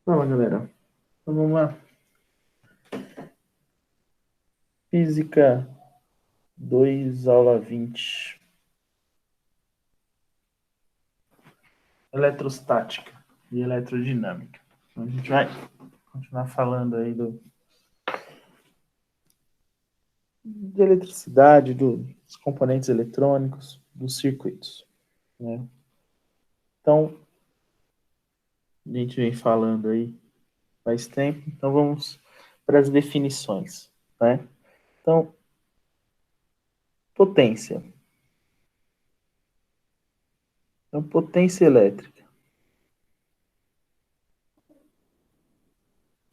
Fala, galera. Então, vamos lá. Física 2, aula 20. Eletrostática e eletrodinâmica. Então, a gente vai continuar falando aí de eletricidade, dos componentes eletrônicos, dos circuitos, né? Então, a gente vem falando aí faz tempo, então vamos para as definições, né? Então, potência. Então, potência elétrica.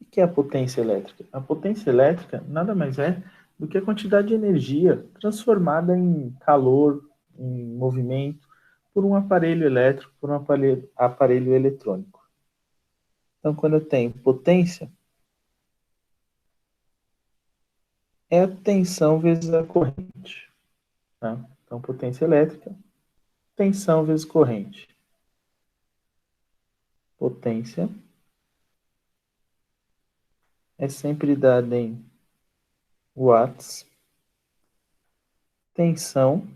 O que é a potência elétrica? A potência elétrica nada mais é do que a quantidade de energia transformada em calor, em movimento, por um aparelho elétrico, por um aparelho eletrônico. Então, quando eu tenho potência, é a tensão vezes a corrente. Tá? Então, potência elétrica, tensão vezes corrente. Potência é sempre dada em watts. Tensão,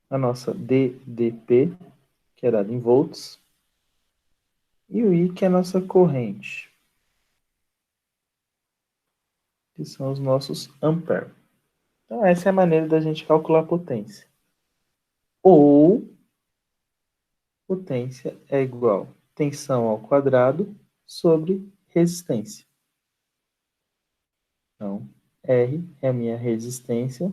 a nossa DDP, que é dada em volts. E o I, que é a nossa corrente, que são os nossos amperes. Então, essa é a maneira da gente calcular a potência. Ou potência é igual a tensão ao quadrado sobre resistência. Então, R é a minha resistência,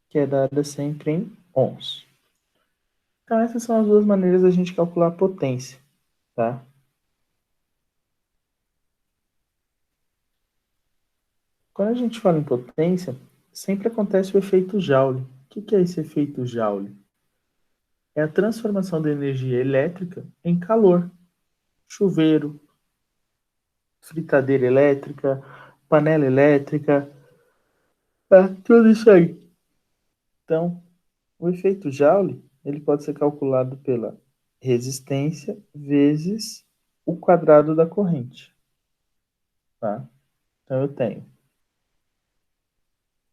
que é dada sempre em ohms. Então, essas são as duas maneiras da gente calcular a potência, tá? Quando a gente fala em potência, sempre acontece o efeito Joule. O que é esse efeito Joule? É a transformação da energia elétrica em calor. Chuveiro, fritadeira elétrica, panela elétrica, tá? Tudo isso aí. Então, o efeito Joule, ele pode ser calculado pela resistência vezes o quadrado da corrente, tá? Então, eu tenho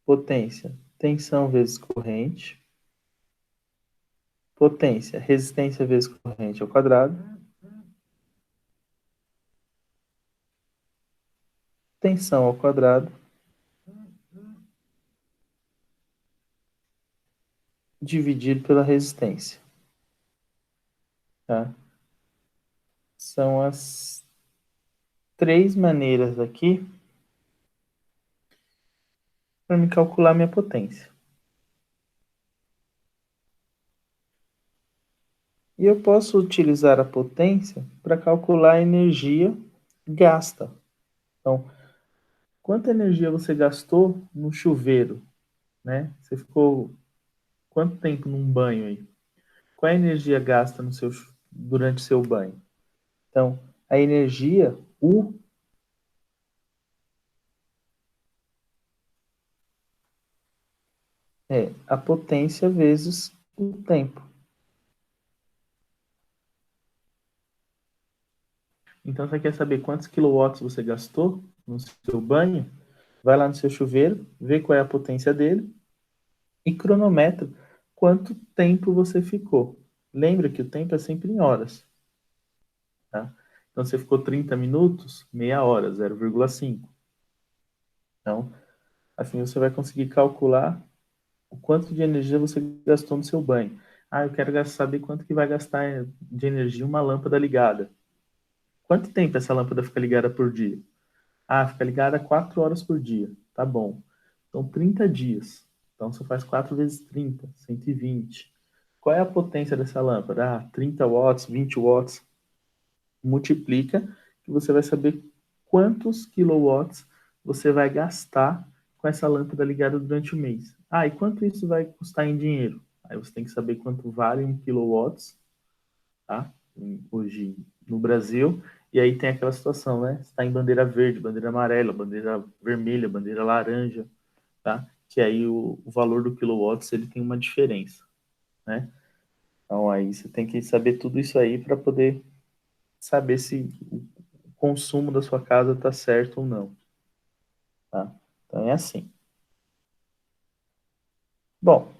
potência, tensão vezes corrente, potência, resistência vezes corrente ao quadrado, tensão ao quadrado, dividido pela resistência, tá? São as três maneiras aqui para me calcular minha potência. E eu posso utilizar a potência para calcular a energia gasta. Então, quanta energia você gastou no chuveiro, né? Você ficou quanto tempo num banho aí? Qual é a energia gasta durante o seu banho? Então, a energia, U, é a potência vezes o tempo. Então, você quer saber quantos quilowatts você gastou no seu banho? Vai lá no seu chuveiro, vê qual é a potência dele e cronometra quanto tempo você ficou. Lembra que o tempo é sempre em horas, tá? Então, você ficou 30 minutos, meia hora, 0,5. Então, assim você vai conseguir calcular o quanto de energia você gastou no seu banho. Ah, eu quero saber quanto que vai gastar de energia uma lâmpada ligada. Quanto tempo essa lâmpada fica ligada por dia? Ah, fica ligada 4 horas por dia. Tá bom. Então, 30 dias. Então, você faz 4 vezes 30, 120. Qual é a potência dessa lâmpada? Ah, 30 watts, 20 watts. Multiplica que você vai saber quantos kilowatts você vai gastar com essa lâmpada ligada durante o mês. Ah, e quanto isso vai custar em dinheiro? Aí você tem que saber quanto vale um kilowatts, tá? Hoje no Brasil. E aí tem aquela situação, né? Está em bandeira verde, bandeira amarela, bandeira vermelha, bandeira laranja, tá? que aí o valor do quilowatts ele tem uma diferença, né? Então aí você tem que saber tudo isso aí para poder saber se o consumo da sua casa está certo ou não, tá? Então é assim. Bom,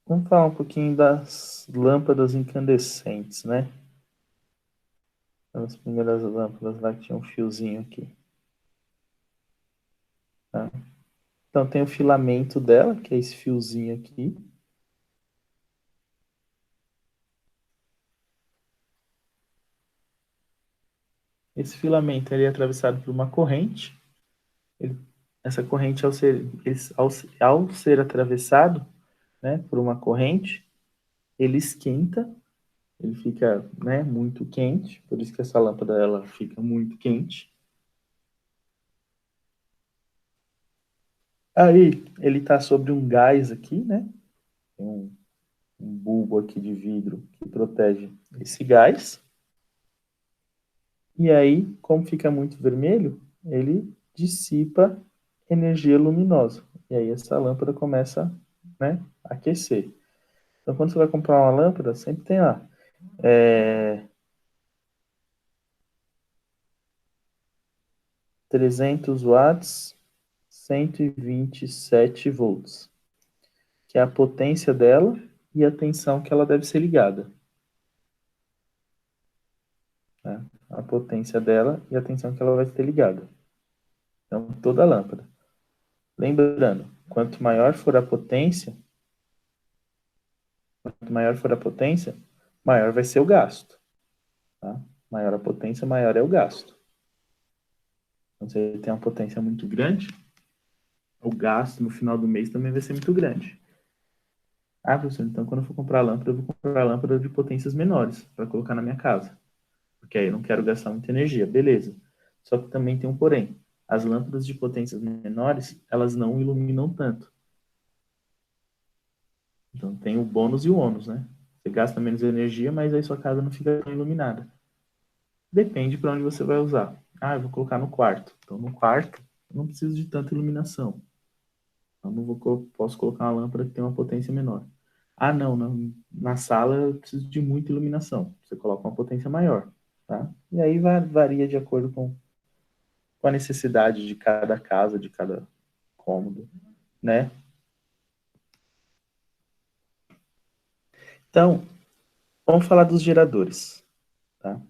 vamos falar um pouquinho das lâmpadas incandescentes, né? As primeiras lâmpadas lá que tinha um fiozinho aqui, tá? Então tem o filamento dela, que é esse fiozinho aqui. Esse filamento ele é atravessado por uma corrente. Ele- Essa corrente, ao ser atravessado, né, por uma corrente, ele esquenta, ele fica, né, muito quente, por isso que essa lâmpada ela fica muito quente. Aí ele está sobre um gás aqui, né? Tem um bulbo aqui de vidro que protege esse gás. E aí, como fica muito vermelho, ele dissipa energia luminosa. E aí essa lâmpada começa, né, a aquecer. Então, quando você vai comprar uma lâmpada, sempre tem lá 300 watts, 127 volts, que é a potência dela e a tensão que ela deve ser ligada, né? A potência dela e a tensão que ela vai ser ligada. Então, toda lâmpada. Lembrando, quanto maior for a potência, maior vai ser o gasto, tá? Maior a potência, maior é o gasto. Então, se ele tem uma potência muito grande, o gasto no final do mês também vai ser muito grande. Ah, professor, então quando eu for comprar lâmpada, eu vou comprar lâmpada de potências menores para colocar na minha casa, porque aí eu não quero gastar muita energia. Beleza. Só que também tem um porém. As lâmpadas de potências menores, elas não iluminam tanto. Então tem o bônus e o ônus, né? Você gasta menos energia, mas aí sua casa não fica tão iluminada. Depende para onde você vai usar. Ah, eu vou colocar no quarto. Então no quarto, eu não preciso de tanta iluminação. Eu não vou, posso colocar uma lâmpada que tem uma potência menor. Ah, não, não, na sala eu preciso de muita iluminação. Você coloca uma potência maior, tá? E aí varia de acordo com a necessidade de cada casa, de cada cômodo, né? Então, vamos falar dos geradores, tá? O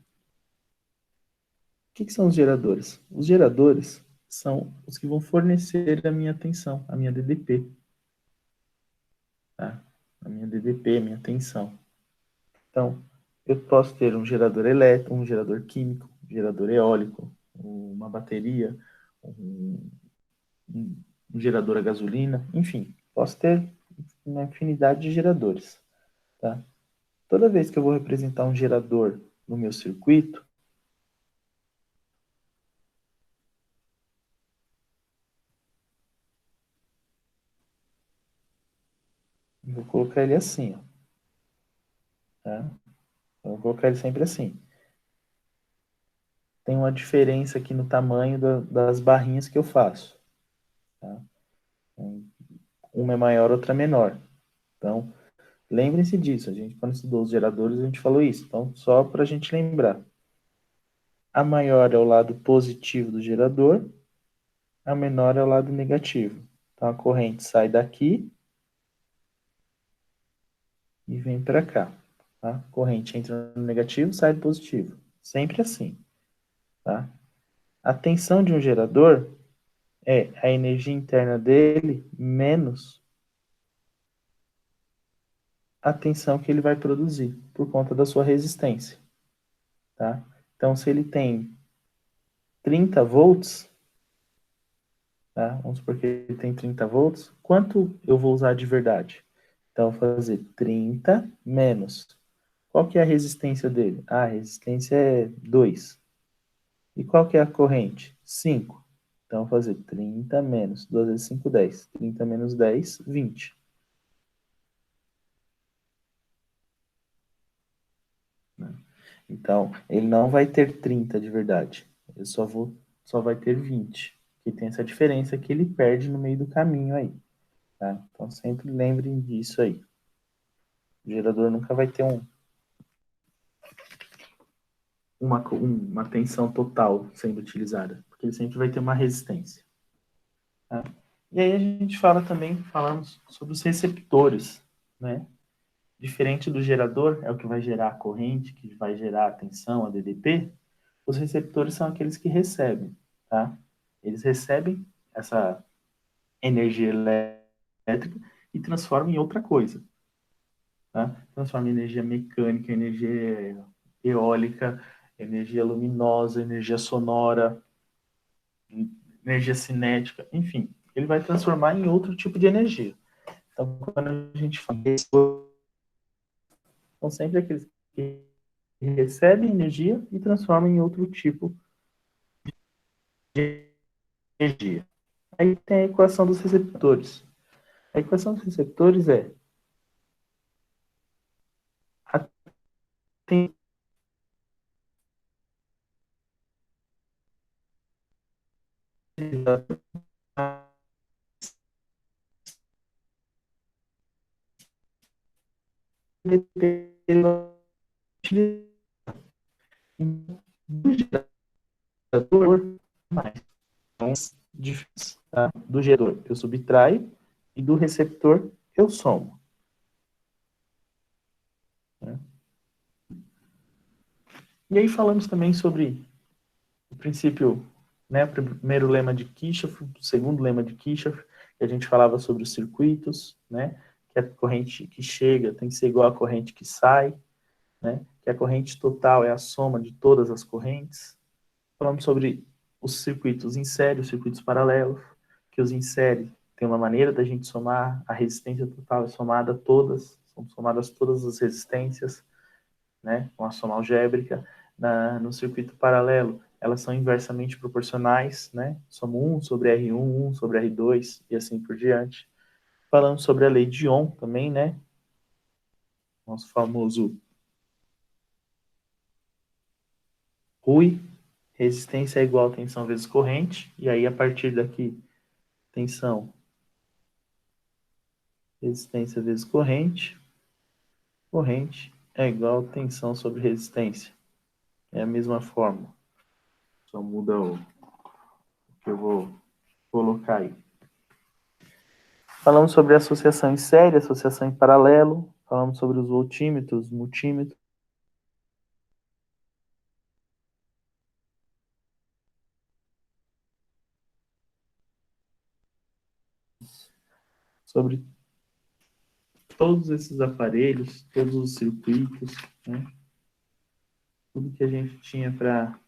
que são os geradores? Os geradores são os que vão fornecer a minha atenção, a minha DDP, tá? A minha DDP, a minha tensão. Então, eu posso ter um gerador elétrico, um gerador químico, um gerador eólico, uma bateria, um, um gerador a gasolina, enfim, posso ter uma infinidade de geradores, tá? Toda vez que eu vou representar um gerador no meu circuito, eu vou colocar ele assim, ó, tá? Eu vou colocar ele sempre assim. Tem uma diferença aqui no tamanho das barrinhas que eu faço, tá? Uma é maior, outra é menor. Então, lembrem-se disso. A gente, quando estudou os geradores, a gente falou isso. Então, só para a gente lembrar. A maior é o lado positivo do gerador, a menor é o lado negativo. Então, a corrente sai daqui e vem para cá. Tá? A corrente entra no negativo, sai do positivo. Sempre assim. Tá? A tensão de um gerador é a energia interna dele menos a tensão que ele vai produzir por conta da sua resistência. Tá? Então, se ele tem 30 volts, tá? Vamos supor que ele tem 30 volts, quanto eu vou usar de verdade? Então, eu vou fazer 30 menos. Qual que é a resistência dele? Ah, a resistência é 2. E qual que é a corrente? 5. Então, eu vou fazer 30 menos 2 vezes 5, 10. 30 menos 10, 20. Né? Então, ele não vai ter 30 de verdade. Eu só vou só vai ter 20, que tem essa diferença que ele perde no meio do caminho aí, tá? Então sempre lembrem disso aí. O gerador nunca vai ter uma tensão total sendo utilizada, porque ele sempre vai ter uma resistência. Tá? E aí a gente falamos sobre os receptores, né? Diferente do gerador, é o que vai gerar a corrente, que vai gerar a tensão, a DDP, os receptores são aqueles que recebem, tá? Eles recebem essa energia elétrica e transformam em outra coisa, tá? Transforma em energia mecânica, energia eólica, energia luminosa, energia sonora, energia cinética, enfim, ele vai transformar em outro tipo de energia. Então, quando a gente fala, são sempre aqueles que recebem energia e transformam em outro tipo de energia. Aí tem a equação dos receptores. A equação dos receptores é a do gerador mais difícil, tá? Do gerador eu subtraio e do receptor eu somo. Né? E aí falamos também sobre o princípio, né, o primeiro lema de Kirchhoff, o segundo lema de Kirchhoff, que a gente falava sobre os circuitos, né, que a corrente que chega tem que ser igual à corrente que sai, né, que a corrente total é a soma de todas as correntes. Falamos sobre os circuitos em série, os circuitos paralelos, que os em série tem uma maneira da gente somar, a resistência total é somada a todas, são somadas todas as resistências, né, com a soma algébrica. No circuito paralelo, elas são inversamente proporcionais, né, somo 1 sobre R1, 1 sobre R2 e assim por diante. Falando sobre a lei de Ohm também, né, nosso famoso RUI, resistência é igual a tensão vezes corrente, e aí a partir daqui, tensão, resistência vezes corrente, corrente é igual a tensão sobre resistência. É a mesma fórmula, só muda o que eu vou colocar aí. Falamos sobre associação em série, associação em paralelo, falamos sobre os voltímetros, multímetros, sobre todos esses aparelhos, todos os circuitos, né? Tudo que a gente tinha para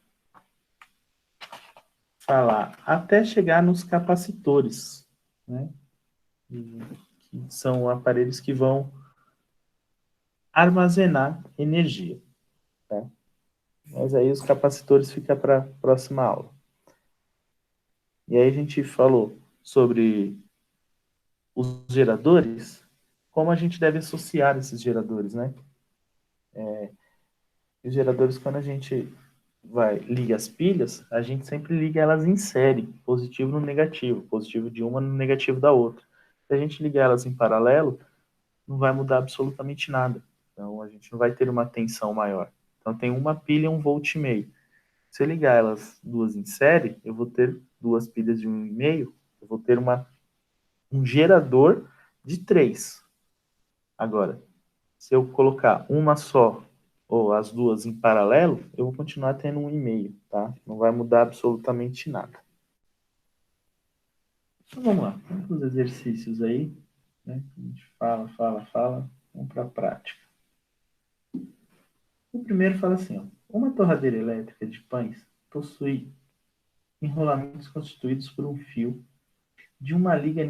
falar, até chegar nos capacitores, né? Que são aparelhos que vão armazenar energia. Tá? Mas aí os capacitores ficam para a próxima aula. E aí a gente falou sobre os geradores, como a gente deve associar esses geradores, né? Os geradores, quando a gente liga as pilhas, a gente sempre liga elas em série, positivo no negativo, positivo de uma no negativo da outra. Se a gente ligar elas em paralelo, não vai mudar absolutamente nada. Então, a gente não vai ter uma tensão maior. Então, tem uma pilha e 1,5 V. Se eu ligar elas duas em série, eu vou ter duas pilhas de 1,5 V, eu vou ter um gerador de 3. Agora, se eu colocar uma só ou as duas em paralelo, eu vou continuar tendo 1,5, tá? Não vai mudar absolutamente nada. Então vamos lá, vamos para os exercícios aí, né? A gente fala, vamos para a prática. O primeiro fala assim, ó, uma torradeira elétrica de pães possui enrolamentos constituídos por um fio de uma liga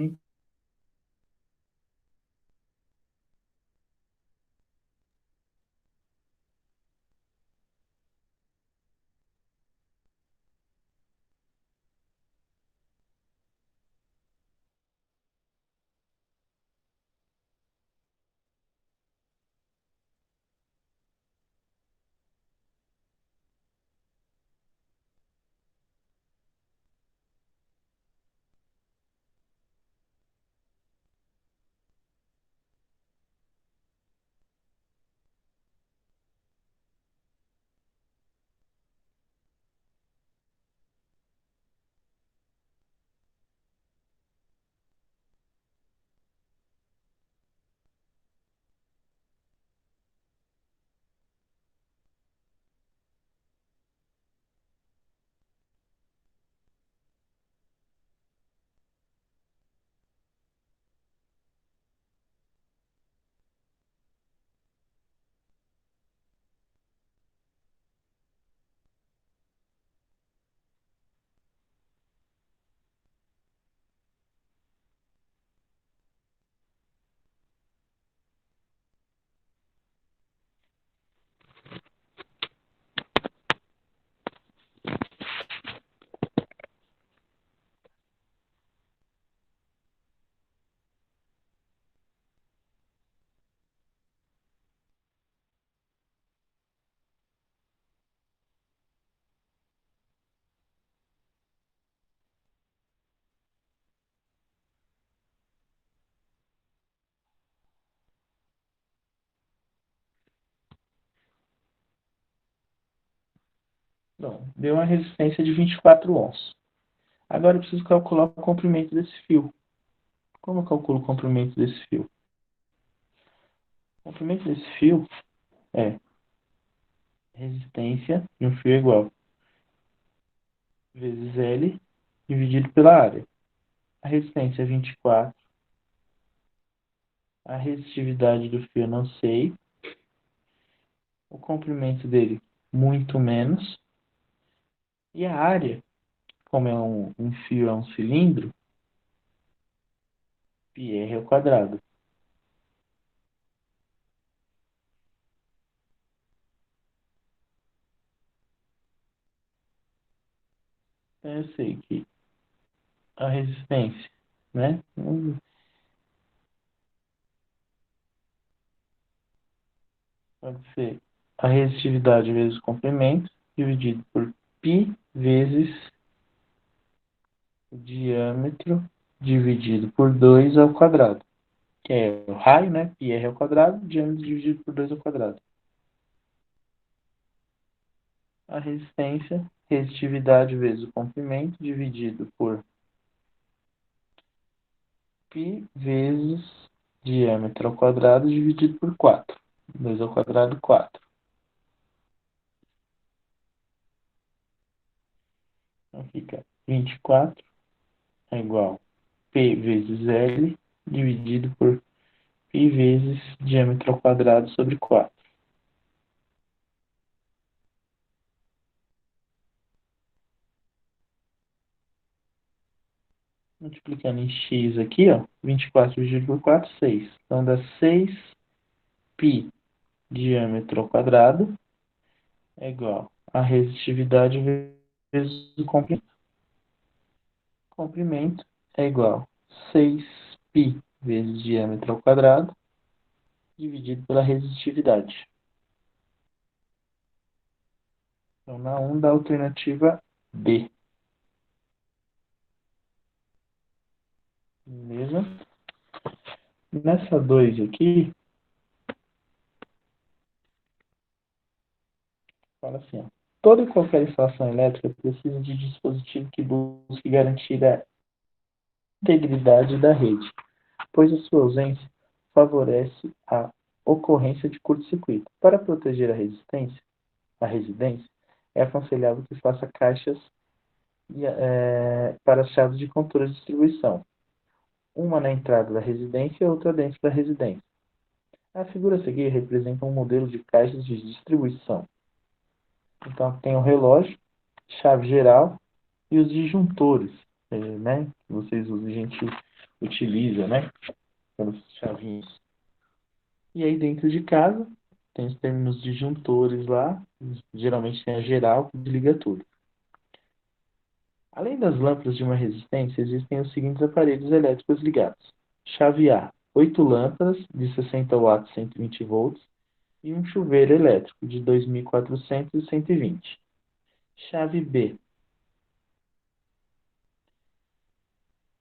Então, deu uma resistência de 24 ohms. Agora eu preciso calcular o comprimento desse fio. Como eu calculo o comprimento desse fio? O comprimento desse fio é resistência de um fio igual vezes L dividido pela área. A resistência é 24. A resistividade do fio eu não sei. O comprimento dele, muito menos. E a área, como é um fio, é um cilindro, πr ao quadrado. Então eu sei que a resistência, né? Pode ser a resistividade vezes o comprimento, dividido por π vezes o diâmetro, dividido por 2 ao quadrado. Que é o raio, né? πr ao quadrado, diâmetro dividido por 2 ao quadrado. A resistência, resistitividade vezes o comprimento, dividido por π vezes diâmetro ao quadrado, dividido por 4. 2 ao quadrado, 4. Então fica 24 é igual a P vezes L, dividido por π vezes diâmetro ao quadrado sobre 4. Multiplicando em x aqui, ó, 24 dividido por 4, 6. Então dá 6π diâmetro ao quadrado é igual a resistividade vezes o comprimento. Comprimento é igual a 6π vezes diâmetro ao quadrado dividido pela resistividade. Então, na 1 da alternativa B. Beleza? Nessa 2 aqui, fala assim, ó. Toda e qualquer instalação elétrica precisa de dispositivo que busque garantir a integridade da rede, pois a sua ausência favorece a ocorrência de curto-circuito. Para proteger a residência, é aconselhável que faça caixas para as chaves de controle de distribuição, uma na entrada da residência e outra dentro da residência. A figura a seguir representa um modelo de caixas de distribuição. Então, tem o relógio, chave geral e os disjuntores, né? Que vocês usam, a gente utiliza, né? Pelos chavinhos. E aí, dentro de casa, tem os termos disjuntores lá. Geralmente tem a geral que desliga tudo. Além das lâmpadas de uma resistência, existem os seguintes aparelhos elétricos ligados. Chave A, 8 lâmpadas de 60 watts, 120 volts e um chuveiro elétrico de 2.400 e 120. Chave B,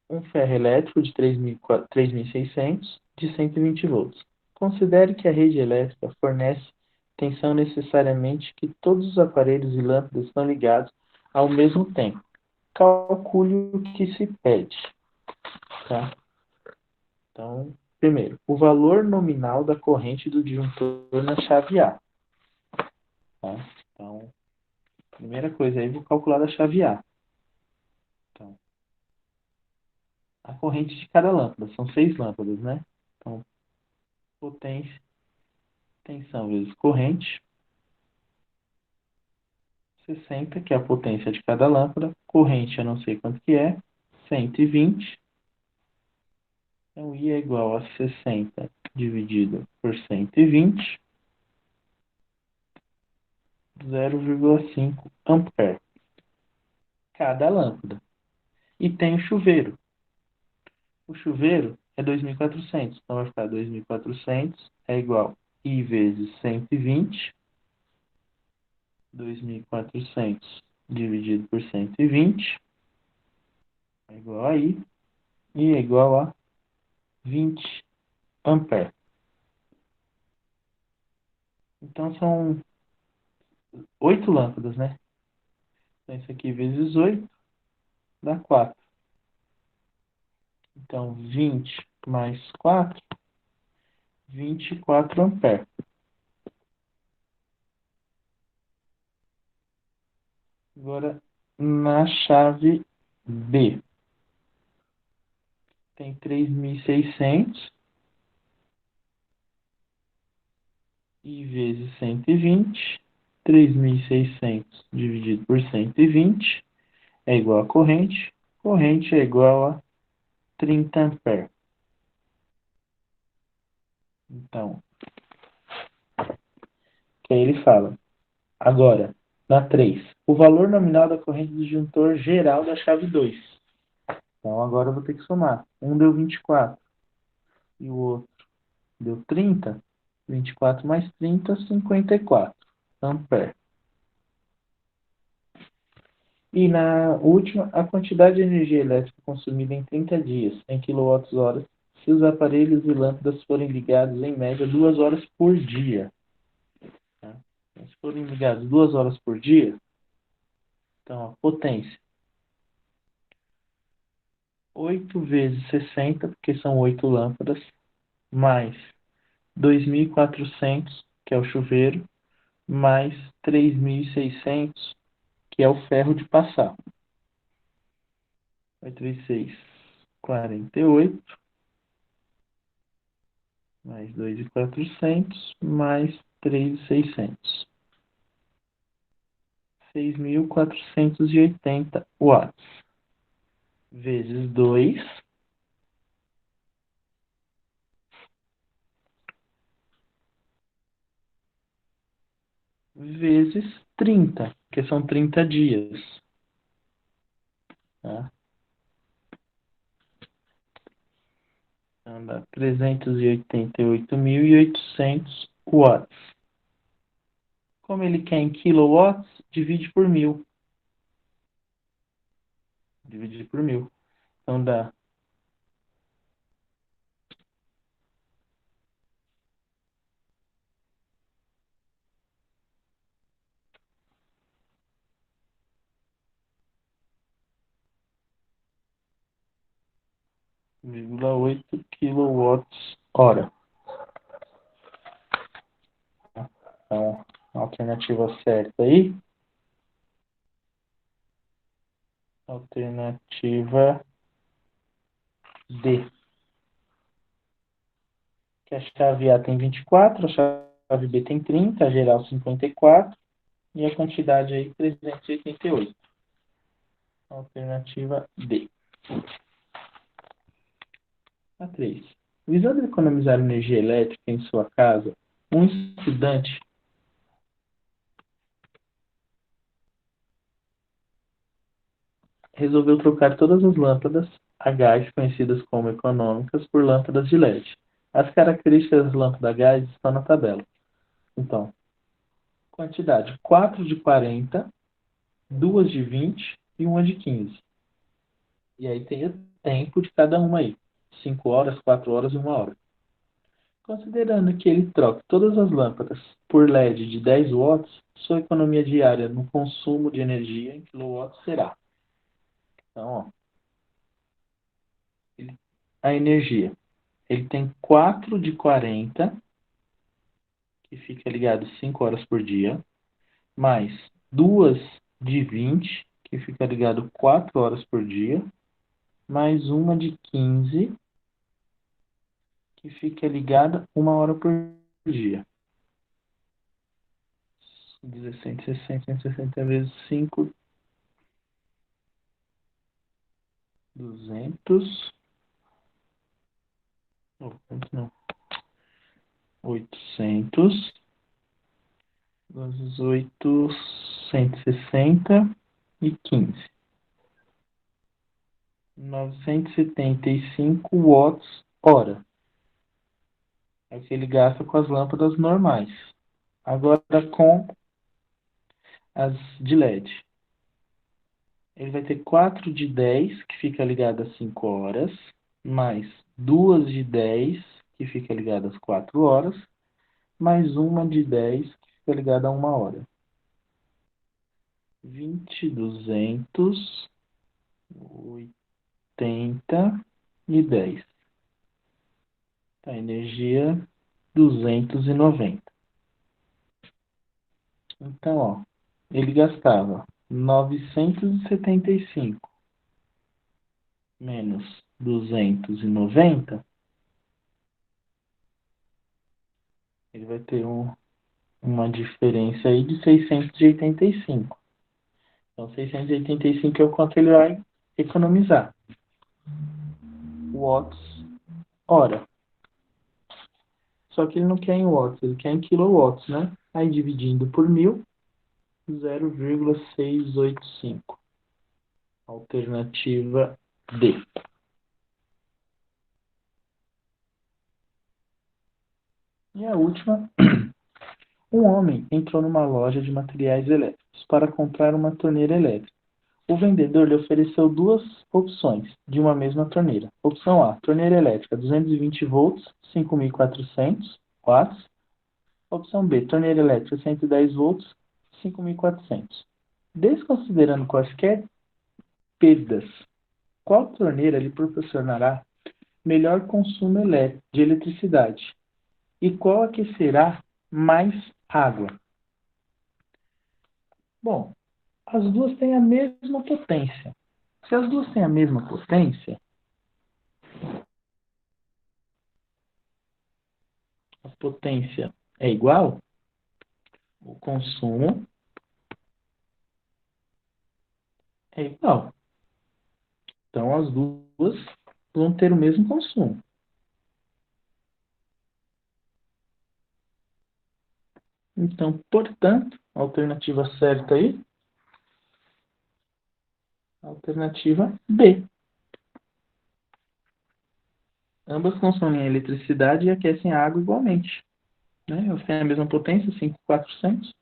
um ferro elétrico de 3.600 de 120 volts. Considere que a rede elétrica fornece tensão necessariamente que todos os aparelhos e lâmpadas estão ligados ao mesmo tempo. Calcule o que se pede. Tá? Então, primeiro, o valor nominal da corrente do disjuntor na chave A. Tá? Então, primeira coisa aí, vou calcular a chave A. Então, a corrente de cada lâmpada, são 6 lâmpadas, né? Então, potência, tensão vezes corrente, 60, que é a potência de cada lâmpada, corrente eu não sei quanto que é, 120. Então, I é igual a 60 dividido por 120, 0,5 ampere cada lâmpada. E tem o chuveiro. O chuveiro é 2.400, então vai ficar 2.400 é igual a I vezes 120, 2.400 dividido por 120 é igual a I, e é igual a 20 ampere. Então são 8 lâmpadas, né? Então, isso aqui vezes 8 dá 4. Então, 20 mais 4, 24 amperes. Agora, na chave B, tem 3.600 e vezes 120. 3.600 dividido por 120 é igual a corrente. Corrente é igual a 30 amperes. Então, que aí ele fala. Agora, na 3, o valor nominal da corrente do disjuntor geral da chave 2. Então, agora eu vou ter que somar. Um deu 24 e o outro deu 30. 24 mais 30, 54 amperes. E na última, a quantidade de energia elétrica consumida em 30 dias, em quilowatts-hora, se os aparelhos e lâmpadas forem ligados em média 2 horas por dia. Tá? Então, se forem ligados 2 horas por dia, então a potência 8 vezes 60, porque são 8 lâmpadas, mais 2.400, que é o chuveiro, mais 3.600, que é o ferro de passar. Vai 3, 48, mais 2.400, mais 3.600. 6.480 watts. Vezes 2, vezes 30, que são 30 dias. Tá? Então dá 388.800 watts. Como ele quer em kilowatts, divide por 1.000. Dividir por 1.000. Então dá 0,8 quilowatts hora. Então, a alternativa certa aí, alternativa D. Que a chave A tem 24, a chave B tem 30, a geral 54 e a quantidade aí 388. Alternativa D. A 3. Visando economizar energia elétrica em sua casa, um estudante resolveu trocar todas as lâmpadas a gás conhecidas como econômicas por lâmpadas de LED. As características das lâmpadas a gás estão na tabela. Então, quantidade 4 de 40, 2 de 20 e uma de 15. E aí tem o tempo de cada uma aí. 5 horas, 4 horas e 1 hora. Considerando que ele troque todas as lâmpadas por LED de 10 watts, sua economia diária no consumo de energia em kilowatts será. Então, ó, a energia. Ele tem 4 de 40, que fica ligado 5 horas por dia, mais 2 de 20, que fica ligado 4 horas por dia, mais uma de 15, que fica ligada 1 hora por dia. 17, 60, 160 vezes 5, 200. Não, 800 vezes 8, 160 e 15. 975 watts hora. É o que ele gasta com as lâmpadas normais. Agora com as de LED. Ele vai ter 4 de 10, que fica ligada às 5 horas, mais 2 de 10, que fica ligada às 4 horas, mais uma de 10, que fica ligada a 1 hora. 20, 200, 80 e 10. Tá, energia 290. Então, ó, ele gastava 975 menos 290, ele vai ter uma diferença aí de 685. Então, 685 é o quanto ele vai economizar. Watts hora. Só que ele não quer em watts, ele quer em kilowatts, né? Aí dividindo por 1000, 0,685. Alternativa D. E a última, um homem entrou numa loja de materiais elétricos para comprar uma torneira elétrica. O vendedor lhe ofereceu duas opções de uma mesma torneira. Opção A, torneira elétrica 220 volts, 5.400 watts. Opção B, torneira elétrica 110 volts, 5.400. Desconsiderando quaisquer perdas, qual torneira lhe proporcionará melhor consumo de eletricidade? E qual aquecerá mais água? Bom, as duas têm a mesma potência. Se as duas têm a mesma potência, a potência é igual, o consumo é igual. Então, as duas vão ter o mesmo consumo. Então, portanto, a alternativa certa aí, a alternativa B. Ambas consomem eletricidade e aquecem a água igualmente. Né? Elas têm a mesma potência, 5.400.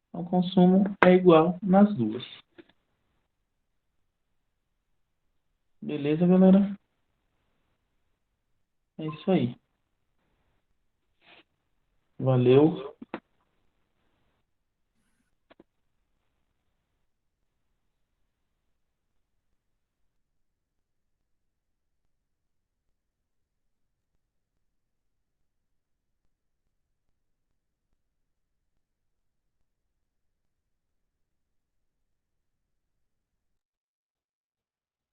Então, o consumo é igual nas duas. Beleza, galera? É isso aí. Valeu.